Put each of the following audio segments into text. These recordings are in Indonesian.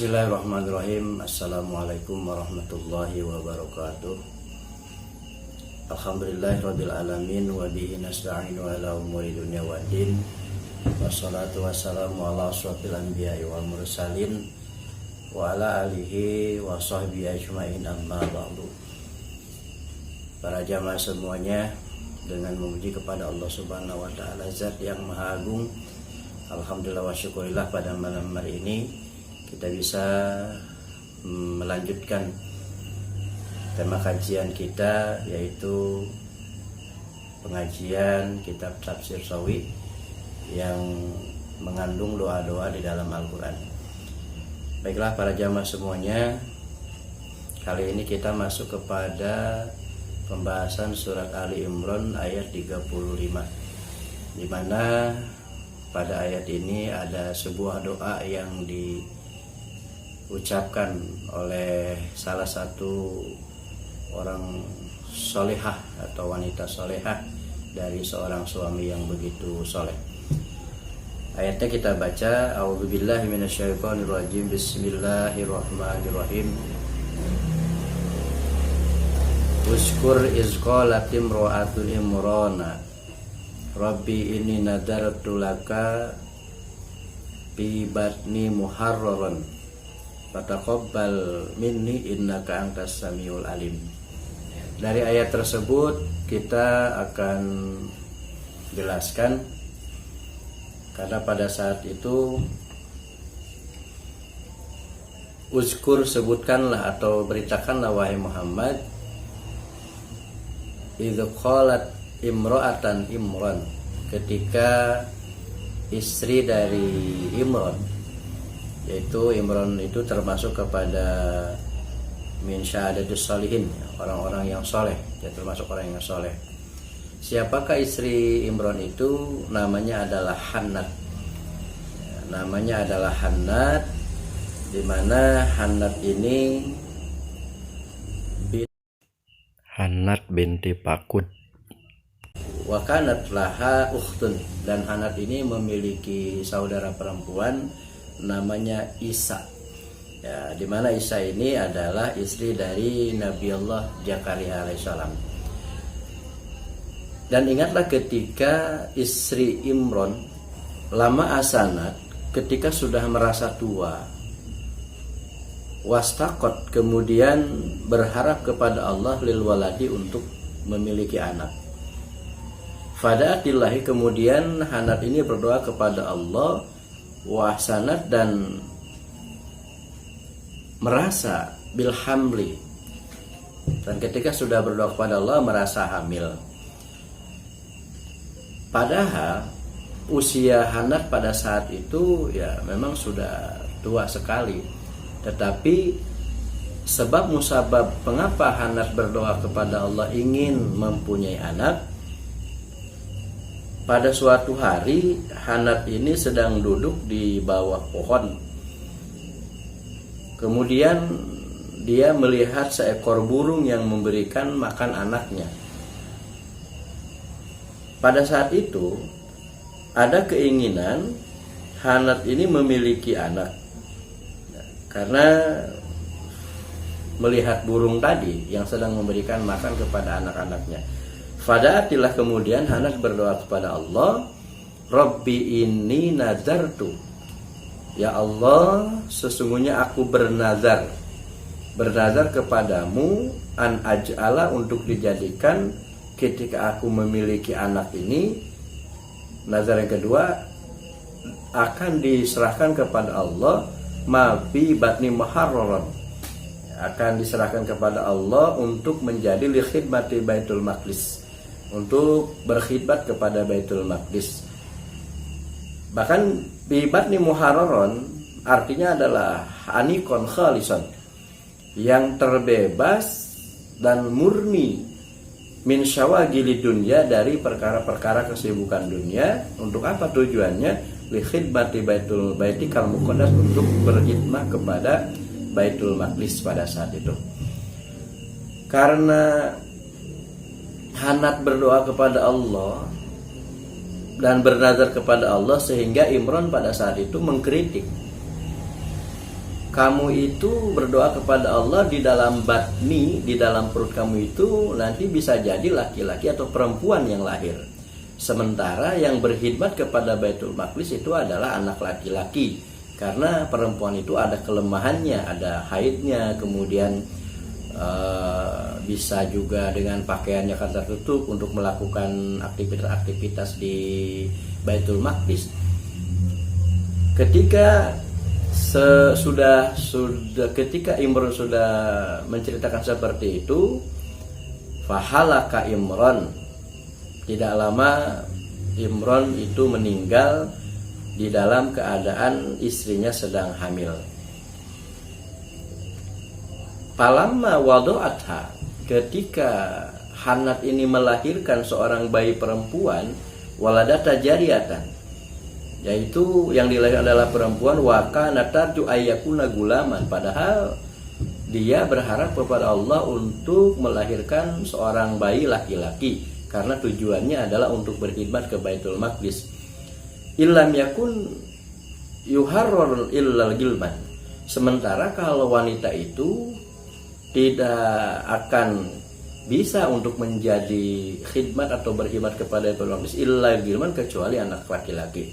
Bismillahirrahmanirrahim. Assalamualaikum warahmatullahi wabarakatuh. Alhamdulillahirabbil alamin wa bihi nasta'inu ala umuri dunya waddin. Wassalatu wassalamu ala asyrofil anbiya'i wal mursalin wa ala alihi wa sahbihi ajmain, amma ba'du. Para jamaah semuanya, dengan memuji kepada Allah Subhanahu wa taala, Zat yang Maha Agung, alhamdulillah wa syukurillah, pada malam hari ini kita bisa melanjutkan tema kajian kita, yaitu pengajian kitab Tafsir Shawi yang mengandung doa-doa di dalam Al-Quran. Baiklah para jamaah semuanya, kali ini kita masuk kepada pembahasan surat Ali Imran ayat 35, di mana pada ayat ini ada sebuah doa yang diucapkan oleh salah satu orang solehah atau wanita solehah dari seorang suami yang begitu soleh. Ayatnya kita baca, A'udzubillahi minasyaitonirrajim, Bismillahirrahmanirrahim. Uskur izqalat imra'atul imrana Rabbi inni nadartu laka fi batni muharraran fataqabbal minni innaka antas samiul alim. Dari ayat tersebut kita akan jelaskan, karena pada saat itu uzkur, sebutkanlah atau beritakanlah wahai Muhammad, idz qalat imro'atan Imran, ketika istri dari Imran, yaitu Imran itu termasuk kepada min syahadatus sholihin, orang-orang yang soleh, ya, termasuk orang yang soleh. Siapakah istri Imran itu? Namanya adalah Hannat. Namanya adalah Hannat, di mana Hannat ini Hannat binti Pakut. Wakanat laha ukhtun, dan Hannat ini memiliki saudara perempuan namanya Isa. Ya, di mana Isa ini adalah istri dari Nabi Allah Zakaria alaihissalam. Dan ingatlah ketika istri Imran lama asanat, ketika sudah merasa tua, wastaqot, kemudian berharap kepada Allah lil waladi, untuk memiliki anak. Fada'atillahi, kemudian Hannat ini berdoa kepada Allah, wahsanat, dan merasa bilhamli, dan ketika sudah berdoa kepada Allah merasa hamil. Padahal usia Hannat pada saat itu ya memang sudah tua sekali, tetapi sebab musabab mengapa Hannat berdoa kepada Allah ingin mempunyai anak, pada suatu hari Hannat ini sedang duduk di bawah pohon. Kemudian dia melihat seekor burung yang memberikan makan anaknya. Pada saat itu ada keinginan Hannat ini memiliki anak, karena melihat burung tadi yang sedang memberikan makan kepada anak-anaknya. Fada'atilah, kemudian Hannat berdoa kepada Allah, Rabbi inni nadartu, ya Allah, sesungguhnya aku bernazar kepadamu, an aj'ala, untuk dijadikan ketika aku memiliki anak ini. Nazar yang kedua, akan diserahkan kepada Allah, ma bi batni muharraran, akan diserahkan kepada Allah untuk menjadi li khidmati Baitul Maqdis, untuk berkhidmat kepada Baitul Maqdis. Bahkan bi batni muharraran artinya adalah anikon khalisan, yang terbebas dan murni, min syawagili dunya, dari perkara-perkara kesibukan dunia. Untuk apa tujuannya? Li khidmati baitikal muqaddas, untuk berkhidmat kepada Baitul Maqdis pada saat itu. Karena Hannat berdoa kepada Allah dan bernazar kepada Allah, sehingga Imran pada saat itu mengkritik kamu itu berdoa kepada Allah di dalam batni, di dalam perut kamu itu nanti bisa jadi laki-laki atau perempuan yang lahir. Sementara yang berkhidmat kepada Baitul Maqdis itu adalah anak laki-laki. Karena perempuan itu ada kelemahannya, ada haidnya, kemudian bisa juga dengan pakaiannya kan tertutup untuk melakukan aktivitas-aktivitas di Baitul Maqdis. Ketika ketika Imran sudah menceritakan seperti itu, fahalaka Imran, tidak lama Imran itu meninggal di dalam keadaan istrinya sedang hamil. Falamma wadu'atha, ketika Hannat ini melahirkan seorang bayi perempuan, waladata jariyatan, yaitu yang dilahirkan adalah perempuan, wa kana tarju ayyakuna gulaman, padahal dia berharap kepada Allah untuk melahirkan seorang bayi laki-laki karena tujuannya adalah untuk berkhidmat ke Baitul Maqdis. Illam yakun yuharrar illal gilman, sementara kalau wanita itu tidak akan bisa untuk menjadi khidmat atau berkhidmat kepada Baitul Maqdis illal gilman, kecuali anak laki-laki.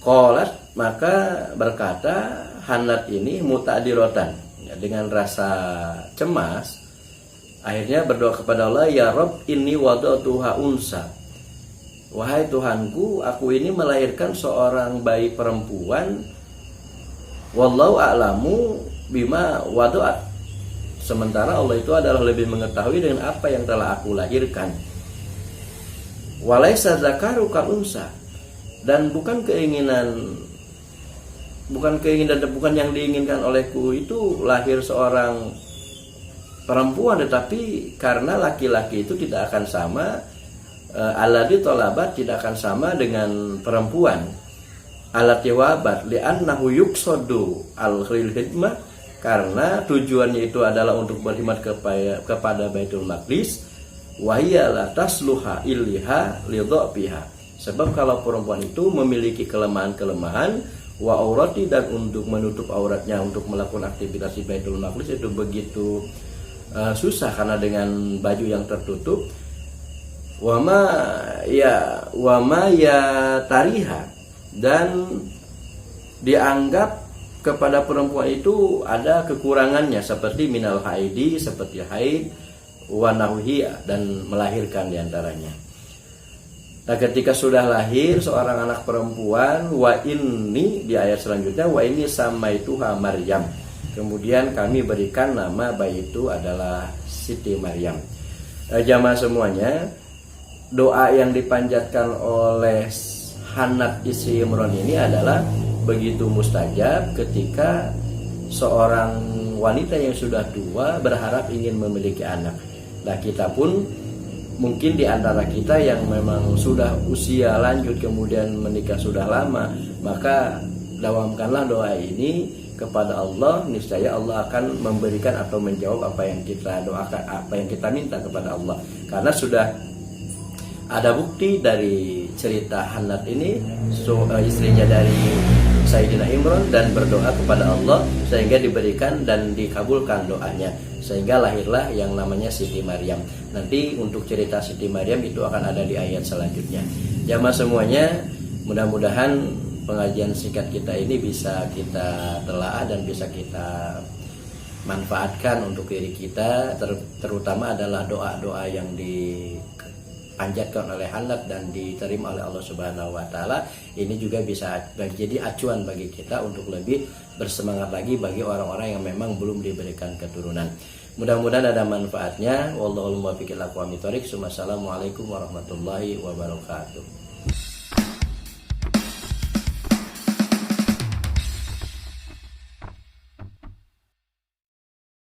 Qalat, maka berkata Hannat ini muta'dirotan, dengan rasa cemas, akhirnya berdoa kepada Allah, ya Rabb inni wada'tuha unsa, wahai Tuhanku, aku ini melahirkan seorang bayi perempuan, wallahu a'lamu bima wada'at, sementara Allah itu adalah lebih mengetahui dengan apa yang telah aku lahirkan. Walaysa zakaru kal unsa, dan bukan yang diinginkan olehku itu lahir seorang perempuan, tetapi karena laki-laki itu tidak akan sama, alladzi talabat, tidak akan sama dengan perempuan, allati wabat li'annahu yuqsadu al-khidmah, karena tujuannya itu adalah untuk berkhidmat kepada Baitul Maqdis, wa hiya la tasluha illiha li dha'fiha, sebab kalau perempuan itu memiliki kelemahan-kelemahan, wa aurati, dan untuk menutup auratnya untuk melakukan aktivitas di Baitul Maqdis itu begitu susah karena dengan baju yang tertutup. Wama ya tariha, dan dianggap kepada perempuan itu ada kekurangannya seperti minal haidi, seperti haid, wa nahwiha, dan melahirkan diantaranya. Nah, ketika sudah lahir seorang anak perempuan, wa ini di ayat selanjutnya, wa ini samaituha Maryam, kemudian kami berikan nama bayi itu adalah Siti Maryam. Jamaah semuanya, doa yang dipanjatkan oleh Hannat istri Imran ini adalah begitu mustajab ketika seorang wanita yang sudah tua berharap ingin memiliki anak. Nah, kita pun mungkin di antara kita yang memang sudah usia lanjut kemudian menikah sudah lama, maka dawamkanlah doa ini kepada Allah, niscaya Allah akan memberikan atau menjawab apa yang kita doakan, apa yang kita minta kepada Allah. Karena sudah ada bukti dari cerita Hannat ini, istrinya dari Sayyidina Imran, dan berdoa kepada Allah sehingga diberikan dan dikabulkan doanya, sehingga lahirlah yang namanya Siti Maryam. Nanti untuk cerita Siti Maryam itu akan ada di ayat selanjutnya. Jamaah semuanya, mudah-mudahan pengajian singkat kita ini bisa kita telaah dan bisa kita manfaatkan untuk diri kita, terutama adalah doa-doa yang dipanjatkan oleh Hannat dan diterima oleh Allah Subhanahu wa taala. Ini juga bisa menjadi acuan bagi kita untuk lebih bersemangat lagi bagi orang-orang yang memang belum diberikan keturunan. Mudah-mudahan ada manfaatnya. Wallahul muwaffiq ila aqwamit thoriq. Wassalamualaikum warahmatullahi wabarakatuh.